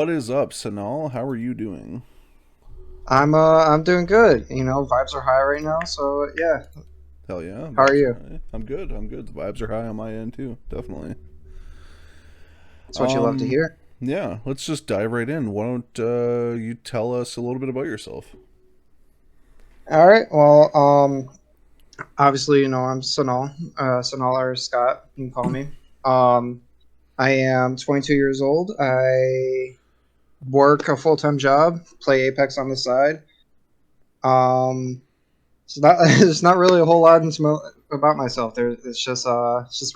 What is up, Sanal? How are you doing? I'm doing good. Vibes are high right now, so yeah. Hell yeah, How are vibes you? are high. I'm good. I'm good. The vibes are high on my end too. Definitely. That's what you love to Um, hear. yeah. Let's just dive right in. Why don't you tell us a little bit about yourself? All right. Well, obviously, I'm Sanal, Sanal or Scott. You can call me. Um, I am 22 years old. I work a full-time job, play Apex on the side. Um, so that it's not really a whole lot about myself. It's just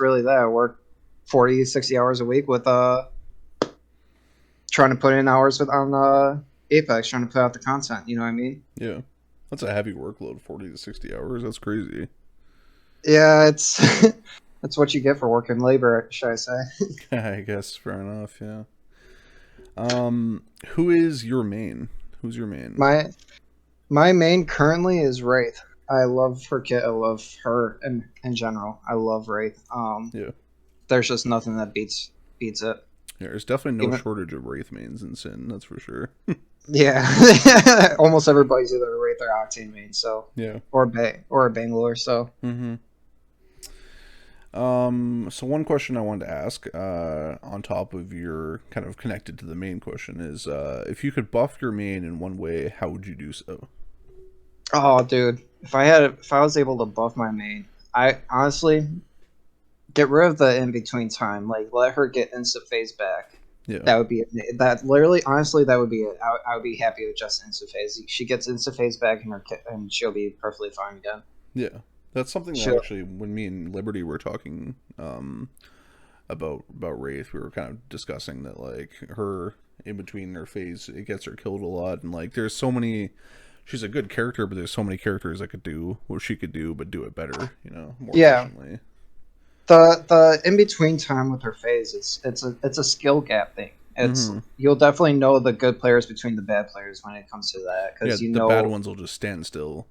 really that I work 40, 60 hours a week with trying to put in hours on Apex, trying to put out the content. You know what I mean? Yeah, that's a heavy workload. 40 to 60 hours. That's crazy. Yeah, it's that's what you get for working labor, should I say? I guess fair enough. Yeah. Who is your main? Who's your main? My my main currently is Wraith. I love her kit. I love her in general. I love Wraith. Yeah. There's just nothing that beats it. Yeah. There's definitely no Even shortage of wraith mains in SYN. That's for sure. yeah, almost everybody's either a Wraith or Octane main, so Yeah. or a Bangalore. So Mm-hmm. So one question I wanted to ask, on top of your kind of connected to the main question is, if you could buff your main in one way, how would you do so? oh, dude, if I was able to buff my main, I honestly get rid of the in between time. Like let her get instant phase back. Yeah, That would be it. That literally, honestly, that would be it. I would be happy with just instant phase. She gets instant phase back in and she'll be perfectly fine again. yeah. That's something that She'll actually, when me and Liberty were talking, about Wraith, we were kind of discussing that like her in between her phase, it gets her killed a lot, and like there's so many. She's a good character, but there's so many characters that could do what she could do, but do it better, more yeah. efficiently. The in between time with her phase, it's a skill gap thing. It's Mm-hmm. you'll definitely know the good players between the bad players when it comes to that Yeah, because you the bad know. ones will just stand still.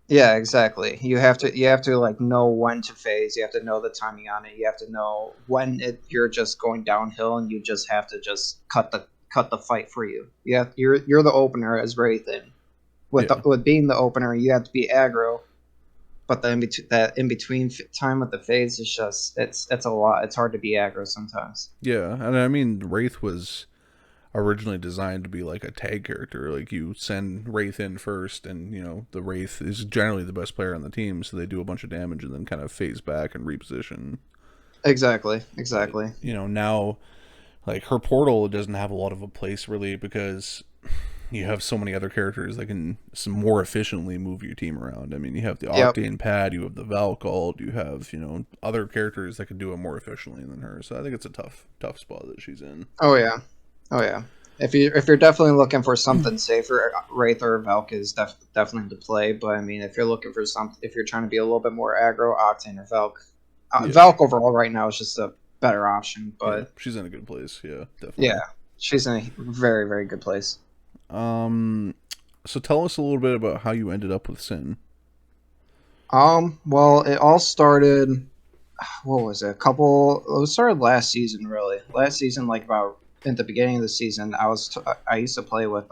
Yeah, exactly. You have to like know when to phase. You have to know the timing on it. You have to know when you're just going downhill, and you just have to just cut the fight for you. Yeah, you're the opener as Wraithen. Yeah. With being the opener, you have to be aggro. But that in between time with the phase is just it's a lot. It's hard to be aggro sometimes. Yeah, and I mean, Wraith was originally designed to be like a tag character. Like you send Wraith in first, and the Wraith is generally the best player on the team, so they do a bunch of damage and then kind of phase back and reposition. Exactly, But exactly. now, like her portal doesn't have a lot of a place really because you have so many other characters that can some more efficiently move your team around. I mean, you have the Yep. Octane Pad, you have the Valcald, you have other characters that can do it more efficiently than her. So I think it's a tough spot that she's in. Oh yeah. Oh yeah. If you're definitely looking for something safer, Wraith or Valk is definitely the play. But I mean, if you're looking for if you're trying to be a little bit more aggro, Octane or Valk. Yeah, Valk overall right now is just a better option. yeah, But she's in a good place. Yeah, yeah, definitely. she's in a very very good place. Um, so tell us a little bit about how you ended up with SYN. Well, it all started. What was it? It started last season, really. Last season, like about at the beginning of the season, I used to play with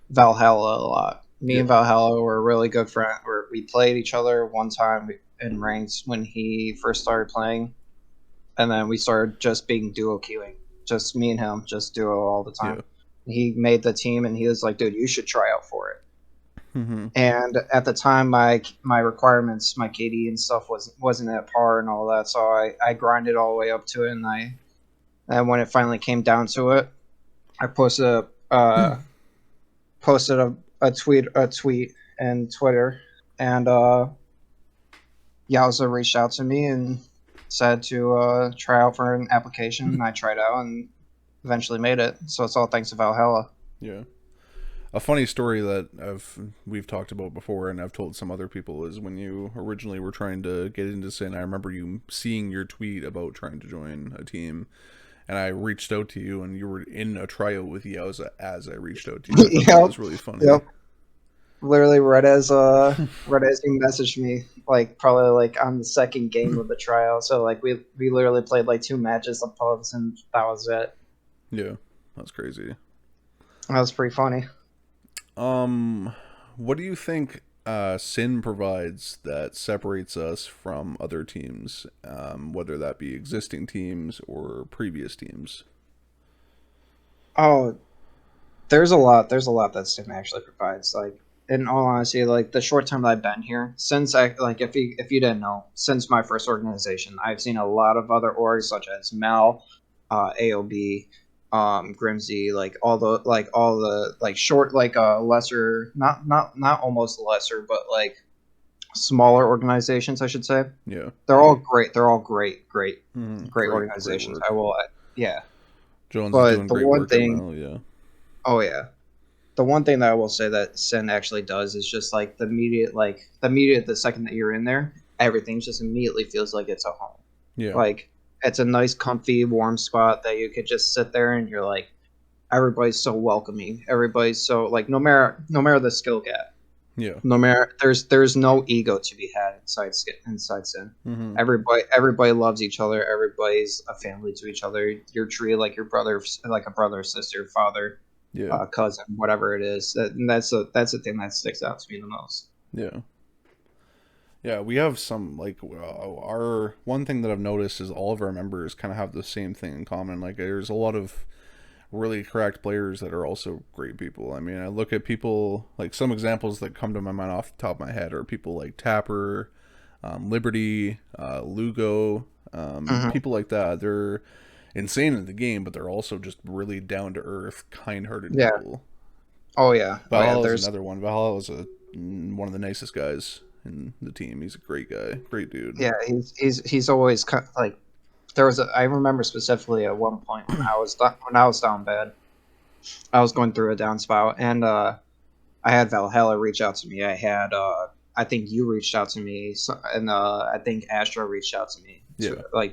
Valhalla a lot. Me Yeah, and Valhalla were really good friends. We played each other one time in ranks when he first started playing, and then we started just being duo queuing. Just me and him, just duo all the yeah. time. He made the team, and he was like, "Dude, you should try out for it." Mm-hmm. And at the time, my requirements, my KD and stuff wasn't at par and all that, so I grinded all the way up to it, and when it finally came down to it, I posted a tweet and Twitter, and Yowza reached out to me and said to try out for an application, and I tried out and eventually made it. So it's all thanks to Valhalla. Yeah. A funny story that we've talked about before, and I've told some other people, is when you originally were trying to get into SYN. I remember you seeing your tweet about trying to join a team, and I reached out to you, and you were in a tryout with Yowza as I reached out to you. I thought that Yep, was really funny. yep. Literally right as he messaged me, like probably like on the second game of the trial. So like we literally played like two matches of pubs and that was it. Yeah. That's crazy. That was pretty funny. What do you think SYN provides that separates us from other teams, whether that be existing teams or previous teams? Oh, there's a lot that SYN actually provides. Like, in all honesty, like the short time that I've been here, since I like if you didn't know, since my first organization, I've seen a lot of other orgs such as Mel, AOB, Grimsy, like all the like short like lesser, not almost lesser, but like smaller organizations, I should say. Yeah. They're all great. They're all great Great organizations. work. Yeah. Jones is But doing the great one work at thing, Mel, yeah. oh yeah, the one thing that I will say that SYN actually does is just like the second that you're in there, everything just immediately feels like it's a home. Yeah. Like it's a nice, comfy, warm spot that you could just sit there and you're like, everybody's so welcoming. Everybody's so like no matter the skill gap, Yeah. no matter there's no ego to be had inside SYN. Mm-hmm. Everybody loves each other. Everybody's a family to each other. You're treated like your brother, like a brother, sister, father, Yeah. cousin, whatever it is. And that's the thing that sticks out to me the most. Yeah. Yeah, we have some like our one thing that I've noticed is all of our members kind of have the same thing in common. Like there's a lot of really correct players that are also great people. I mean, I look at people like some examples that come to my mind off the top of my head are people like Tapper, Liberty, Lugo, Mm-hmm. people like that. They're insane in the game, but they're also just really down to earth, kind hearted Yeah. people. Oh yeah. Oh yeah. Valhalla is There's another one. Valhalla is one of the nicest guys in the team. He's a great guy, great dude. yeah. He's always like there was. I remember specifically at one point when I was down bad. I was going through a down spout, and I had Valhalla reach out to me. I think you reached out to me, and I think Astro reached out to me Yeah, to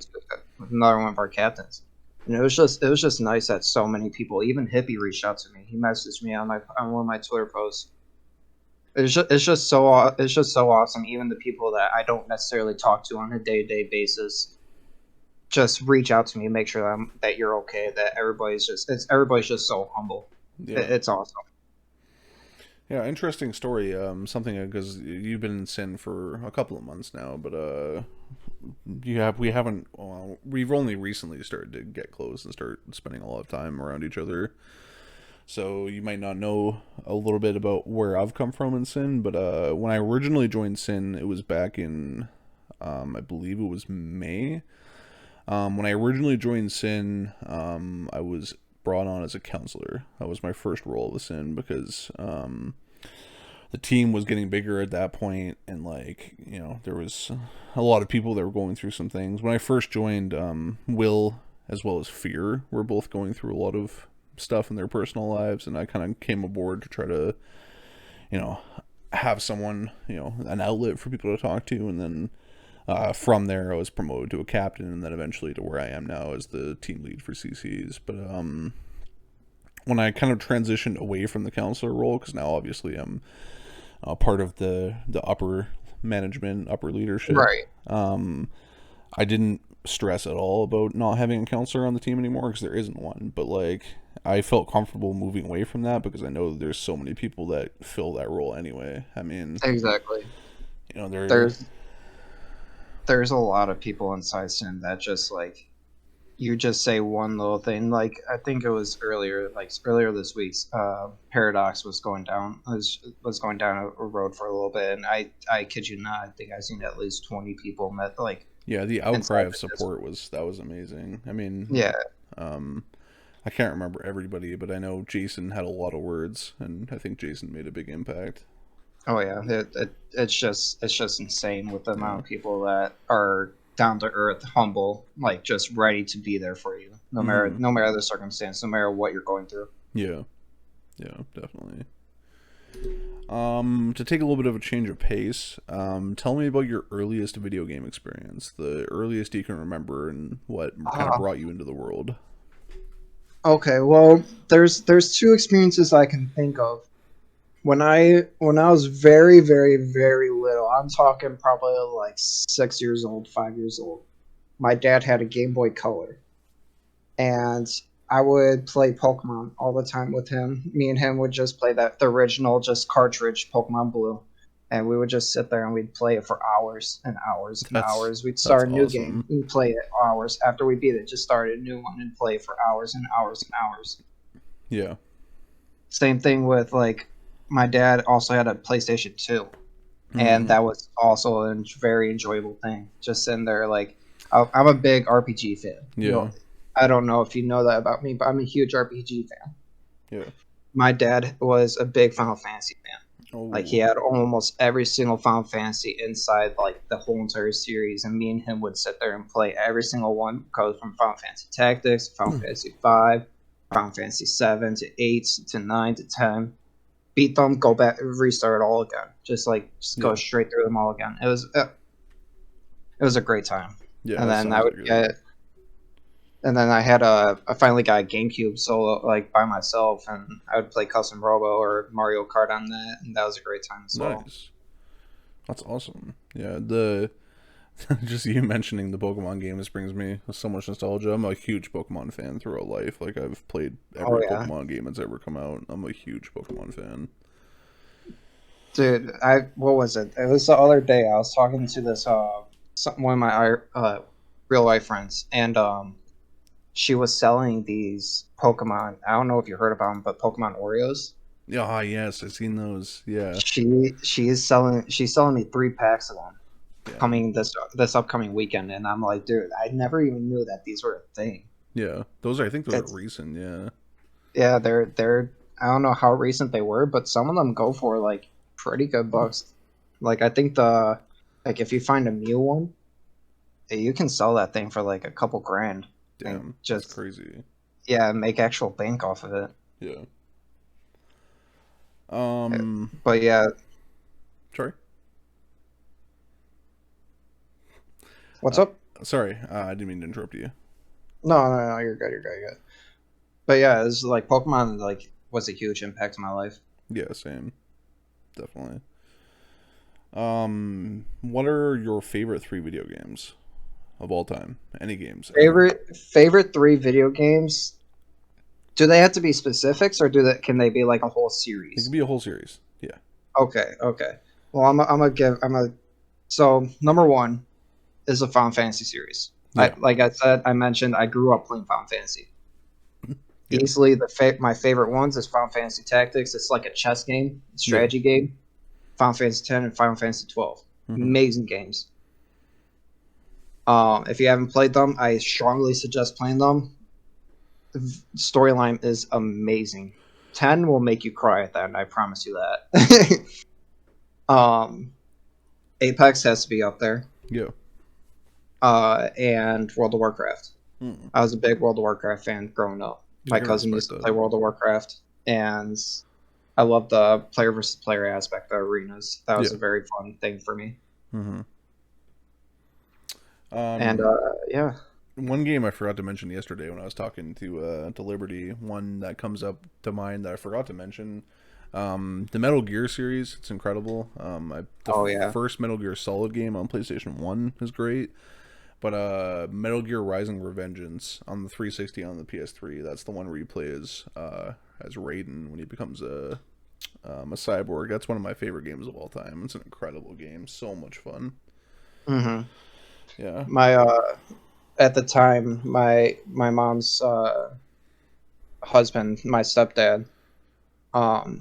another one of our captains. And it was just nice that so many people, even Hippie, reached out to me. He messaged me on one of my Twitter posts. It's just so awesome. Even the people that I don't necessarily talk to on a day to day basis just reach out to me and make sure that you're okay. That everybody's just so humble. yeah, It's awesome. yeah. Interesting story. Something because you've been in Sin for a couple of months now, but we haven't. Well, we've only recently started to get close and start spending a lot of time around each other. So you might not know a little bit about where I've come from in Sin, but when I originally joined Sin, it was back in, I believe it was May. When I originally joined SYN, I was brought on as a counselor. That was my first role with SYN because the team was getting bigger at that point, and there was a lot of people that were going through some things. When I first joined, Will as well as Fear were both going through a lot of stuff in their personal lives, and I kind of came aboard to try to, have someone, an outlet for people to talk to, and then. From there, I was promoted to a captain, and then eventually to where I am now as the team lead for CCs. But when I kind of transitioned away from the counselor role, because now obviously I'm part of the upper management, upper leadership, Right. I didn't stress at all about not having a counselor on the team anymore because there isn't one. But I felt comfortable moving away from that because I know that there's so many people that fill that role anyway. I mean, Exactly. they're There's a lot of people inside SYN that just like you just say one little thing. Like I think it was earlier this week. Paradox was going down a road for a little bit, and I kid you not, I think I've seen at least 20 people met like yeah, the outcry inside of the support was amazing. I mean, Yeah. I can't remember everybody, but I know Jason had a lot of words, and I think Jason made a big impact. Oh yeah, it's just insane with the Yeah. amount of people that are down to earth, humble, like just ready to be there for you, no matter Mm-hmm. no matter the circumstance, no matter what you're going through. Yeah, yeah, definitely. To take a little bit of a change of pace, tell me about your earliest video game experience, the earliest you can remember, and what kind of Uh, brought you into the world. okay, well, there's two experiences I can think of. When I was very very very little, I'm talking probably like 6 years old, 5 years old. My dad had a Game Boy Color, and I would play Pokemon all the time with him. Me and him would just play the original, just cartridge Pokemon Blue, and we would just sit there and we'd play it for hours and hours and hours. We'd That's start a new game awesome. and play it hours. After we beat it, just start a new one and play it for hours and hours and hours. Yeah. Same thing with like my dad also had a PlayStation 2, and Mm-hmm. that was also a very enjoyable thing. Just sitting there, like I'm a big RPG fan. Yeah. I don't know if you know that about me, but I'm a huge RPG fan. Yeah. My dad was a big Final Fantasy fan. Like he Oh. had almost every single Final Fantasy inside like the whole entire series, and me and him would sit there and play every single one. Goes from Final Fantasy Tactics, Final Fantasy 5, Final Fantasy 7 to 8 to 9 to 10. Beat them, go back, restart it all again. Just go Yeah. straight through them all again. It was a great time. Yeah. And That then I sounds would like it. get and then I finally got a GameCube solo like by myself, and I would play Custom Robo or Mario Kart on that, and that was a great time as well. Nice. That's awesome. Yeah. The just you mentioning the Pokemon games brings me so much nostalgia. I'm a huge Pokemon fan throughout life. Like I've played Oh every yeah, Pokemon game that's ever come out. I'm a huge Pokemon fan. dude. What was it? It was the other day. I was talking to this one of my real life friends, and she was selling these Pokemon. I don't know if you heard about them, but Pokemon Oreos. Yeah, yes, I've seen those. Yeah. She's selling me 3 packs of them Yeah. coming this upcoming weekend, and I'm like, dude, I never even knew that these were a thing. Yeah. I think those are It's recent, yeah. Yeah, they're I don't know how recent they were, but some of them go for like pretty good bucks. Like I think if you find a Mew one, you can sell that thing for like a couple grand and Damn. That's just crazy. make actual bank off of it. Yeah. Uh, Um But yeah, sorry. what's Uh up? sorry. I didn't mean to interrupt you. No, you're good, you're good. But yeah, it's like Pokemon like was a huge impact in my life. Yeah, same. Definitely. What are your favorite 3 video games of all time? Any games ever? Favorite 3 video games. Do they have to be specifics, or can they be like a whole It could series? be a whole series. Yeah. Okay. Well, so number one is a Final Fantasy series. Yeah. Like I said, I mentioned I grew up playing Final Fantasy. Yeah. Easily my favorite ones is Final Fantasy Tactics. It's like a chess game, Yeah. strategy game. Final Fantasy 10 and Final Fantasy 12. Mm-hmm. Amazing games. If you haven't played them, I strongly suggest playing them. The storyline is amazing. 10 will make you cry at the end, I promise you that. um, Apex has to be up there. Yeah. And World of Warcraft. Mm. I was a big World of Warcraft fan growing up. I My can cousin respect used to that. play World of Warcraft, and I love the player versus player aspect, the arenas. That was Yeah. a very fun thing for me. Mm-hmm. And yeah, One game I forgot to mention yesterday when I was talking to Liberty, one that comes up to mind that I forgot to mention, the Metal Gear series. It's incredible. oh yeah, First Metal Gear Solid game on PlayStation 1 is great, but Metal Gear Rising Revengeance on the 360 on the PS3. That's the one where you play as Raiden when he becomes a cyborg. That's one of my favorite games of all time. It's an incredible game. So much fun. hmm Yeah. my at the time, my mom's husband, my stepdad,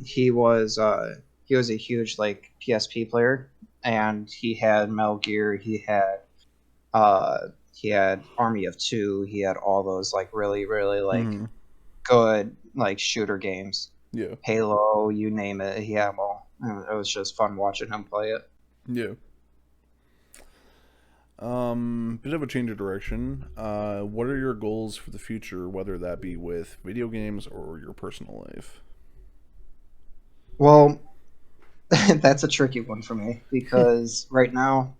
he was a huge like PSP player, and he had Metal Gear, he had Army of Two, he had all those like really really like Hmm. good like shooter games, Yeah. Halo, you name it, he had them all. And it was just fun watching him play it. Yeah. Bit of a change of direction. What are your goals for the future, whether that be with video games or your personal life? Well, that's a tricky one for me because right now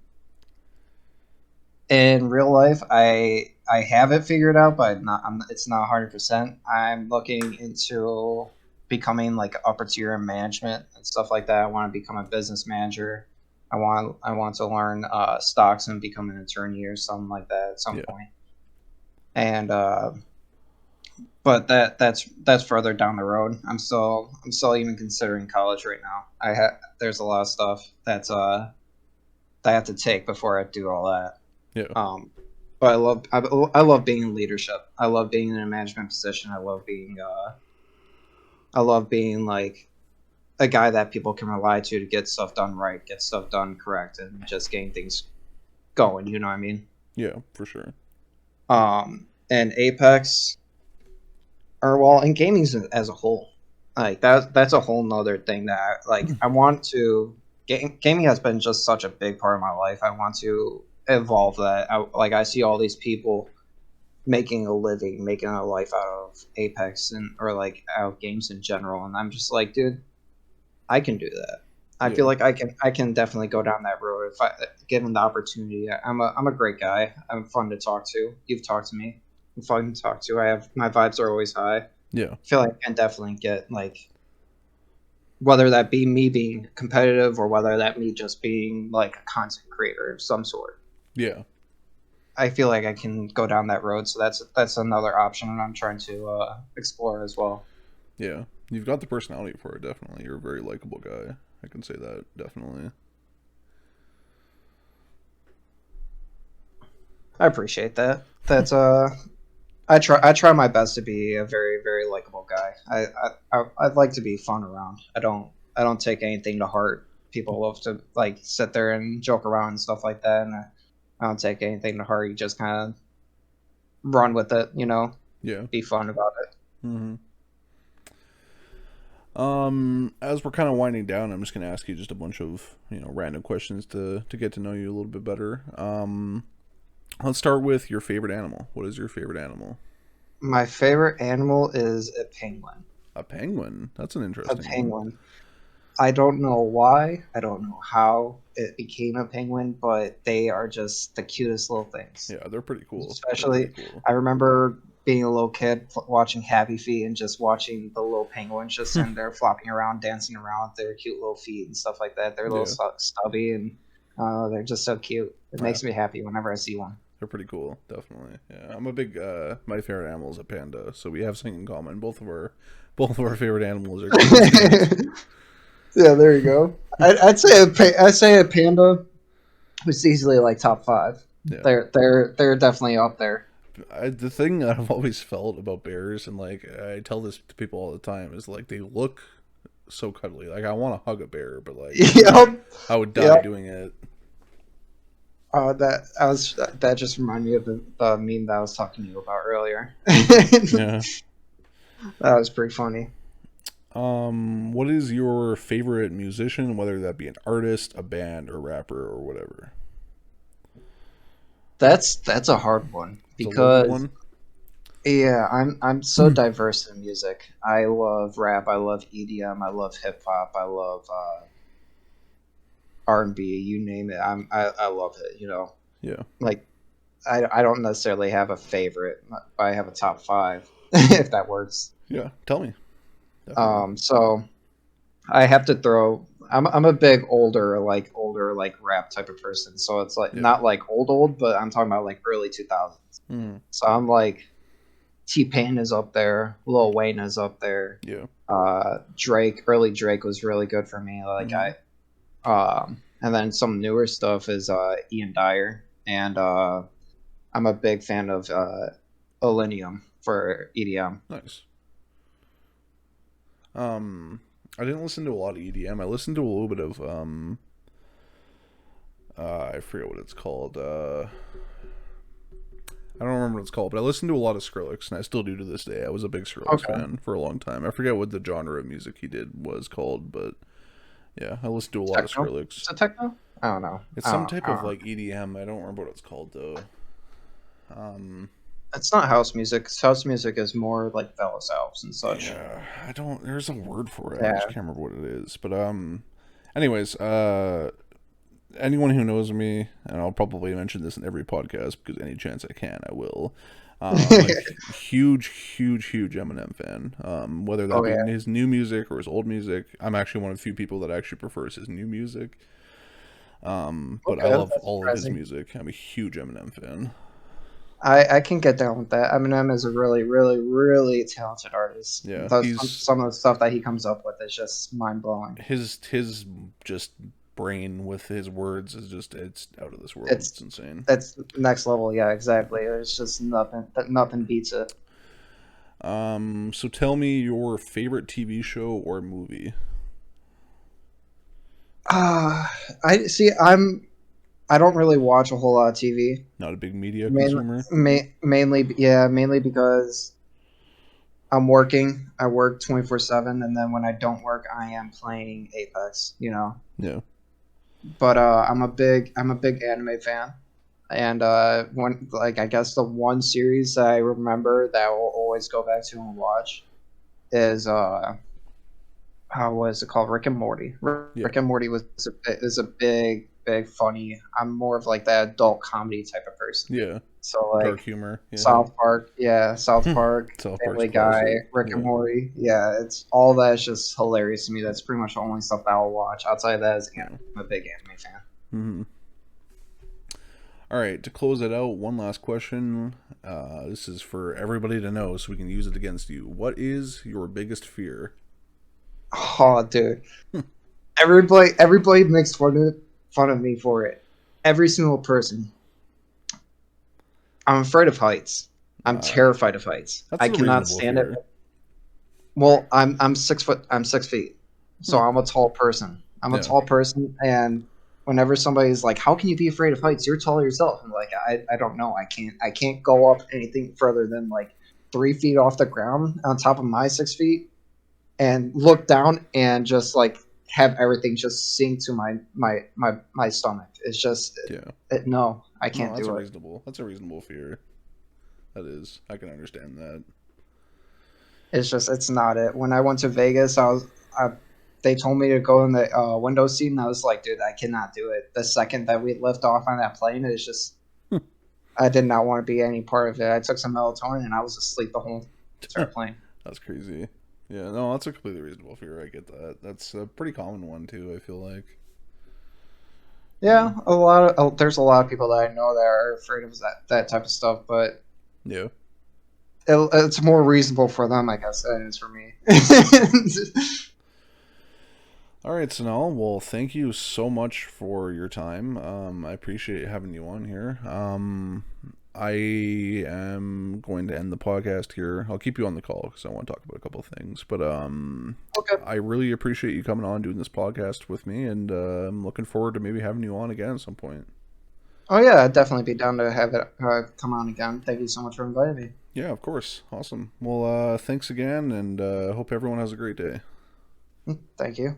in real life, I have it figured out, but it's not 100%. I'm looking into becoming like upper tier in management and stuff like that. I want to become a business manager. I want to learn stocks and become an attorney or something like that at some Yeah. point. And but that's further down the road. I'm still even considering college right now. There's a lot of stuff that I have to take before I do all that. Yeah. But I love being in leadership. I love being in a management position. I love being like a guy that people can rely to get stuff done right, get stuff done correct, and just getting things going. You know what I mean? Yeah, for sure. And Apex, or well, in gaming as a whole, like that's a whole nother thing that I want to. Gaming has been just such a big part of my life. I want to evolve that. I see all these people making a living, making a life out of Apex and or like out of games in general, and I'm just like, dude, I can do that. I feel Yeah. like I can definitely go down that road if I given the opportunity. I'm a great guy. I'm fun to talk to. You've talked to me. I'm fun to talk to. I have my vibes are always high. I Yeah. feel like I can definitely get like whether that be me being competitive or whether that me just being like a content creator of some sort. Yeah. I feel like I can go down that road. So that's another option I'm trying to explore as well. Yeah. You've got the personality for it, definitely. You're a very likable guy. I can say that, definitely. I appreciate that. I try my best to be a very very likable guy. I'd like to be fun around. I don't take anything to heart. People love to like sit there and joke around and stuff like that, and I don't take anything to heart. You just kind of run with it, Yeah. be fun about it. hmm as we're kind of winding down, I'm just gonna ask you just a bunch of random questions to get to know you a little bit better. Let's start with your favorite animal. What is your favorite animal? My favorite animal is a penguin. A penguin. That's an A interesting one. penguin. I don't know why. I don't know how it became a penguin, but they are just the cutest little things. Yeah, they're pretty cool. They're pretty Especially, cool. I remember being a little kid watching Happy Feet and just watching the little penguins just in there flopping around, dancing around with their cute little feet and stuff like that. They're a little Yeah. stubby and they're just so cute. It Yeah. makes me happy whenever I see one. They're pretty cool, definitely. Yeah, I'm a big. My favorite animal is a panda, so we have something in common. Both of our favorite animals are kangaroos. Yeah, there you go. I'd say a panda was easily like top five. Yeah, They're definitely up there. the thing that I've always felt about bears, and like I tell this to people all the time, is like they look so cuddly. Like I want to hug a bear, but like Yep. I would die Yep. doing it. That just reminded me of the meme that I was talking to you about earlier. Yeah. That was pretty funny. What is your favorite musician, whether that be an artist, a band, or rapper, or whatever? That's a hard one It's a loaded because one. yeah, I'm so diverse in music. I love rap, I love EDM, I love hip hop, I love R&B, you name it. I love it. Yeah. Like I don't necessarily have a favorite, but I have a top five if that works. Yeah. Tell me. Definitely. So I have to throw. I'm a big older rap type of person. So it's like Yeah. not like old, but I'm talking about like early 2000s. Mm, So I'm like T Pain is up there, Lil Wayne is up there. yeah. Early Drake was really good for me. Mhm. And then some newer stuff is Ian Dyer, and I'm a big fan of Illenium for EDM. Nice. I didn't listen to a lot of EDM. I listened to a little bit of I forget what it's called. I don't remember what it's called, but I listened to a lot of Skrillex, and I still do to this day. I was a big Skrillex Okay. fan for a long time. I forget what the genre of music he did was called, but yeah, I listened to a lot of Techno? Skrillex. Is it techno? I don't know. It's some type of like EDM. I don't remember what it's called though. Um, It's not house music. 'Cause house music is more like Velos Alps and such. yeah, I don't. There's a word for it. I just Yeah. can't remember what it is. But anyways, anyone who knows me, and I'll probably mention this in every podcast because any chance I can, I will. I'm a huge Eminem fan. Whether that Oh be yeah. his new music or his old music, I'm actually one of the few people that actually prefers his new music. But I Okay, love that's all of his surprising. music. I'm a huge Eminem fan. I can get down with that. Eminem is a really, really, really talented artist. Yeah, Some of the stuff that he comes up with is just mind blowing. his just brain with his words is just, it's out of this world. It's insane. That's next level. Yeah, exactly. There's just nothing beats it. So tell me your favorite TV show or movie. I see. I don't really watch a whole lot of TV. Not a big media consumer. Mainly because I'm working. I work 24/7, and then when I don't work, I am playing Apex. Yeah. But I'm a big anime fan, and one I guess the one series that I remember that I will always go back to and watch is how was it called? Rick and Morty. Rick and Morty is a big funny. I'm more of like that adult comedy type of person. Yeah. So like dark humor. Yeah. South Park, Family Guy, Rick and Morty. Yeah, it's all that is just hilarious to me. That's pretty much the only stuff that I'll watch. Outside of that, I'm a big anime fan. Mm-hmm. All right, to close it out, one last question. This is for everybody to know, so we can use it against you. What is your biggest fear? Oh, dude, everybody makes fun of me for it. Every single person. I'm afraid of heights. I'm terrified of heights. I cannot stand it. Well, I'm 6 foot. I'm 6 feet, so I'm a tall person. I'm a tall person, and whenever somebody's like, "How can you be afraid of heights? You're tall yourself." I'm like, I don't know. I can't go up anything further than like 3 feet off the ground on top of my 6 feet, and look down and just like have everything just sink to my stomach. It's just no, I can't do it. That's a reasonable fear. That is, I can understand that. It's not it. When I went to Vegas, they told me to go in the window seat, and I was like, dude, I cannot do it. The second that we lift off on that plane, it's just, I did not want to be any part of it. I took some melatonin, and I was asleep the whole entire plane. That's crazy. Yeah, no, that's a completely reasonable fear. I get that. That's a pretty common one too, I feel like. Yeah, there's a lot of people that I know that are afraid of that type of stuff, but yeah, it's more reasonable for them, I guess, than it is for me. All right, Sanal. Well, thank you so much for your time. I appreciate having you on here. I am going to end the podcast here. I'll keep you on the call because I want to talk about a couple of things. But okay. I really appreciate you coming on doing this podcast with me, and I'm looking forward to maybe having you on again at some point. Oh yeah, I'd definitely be down to have it come on again. Thank you so much for inviting me. Yeah, of course. Awesome. Well, thanks again, and hope everyone has a great day. Thank you.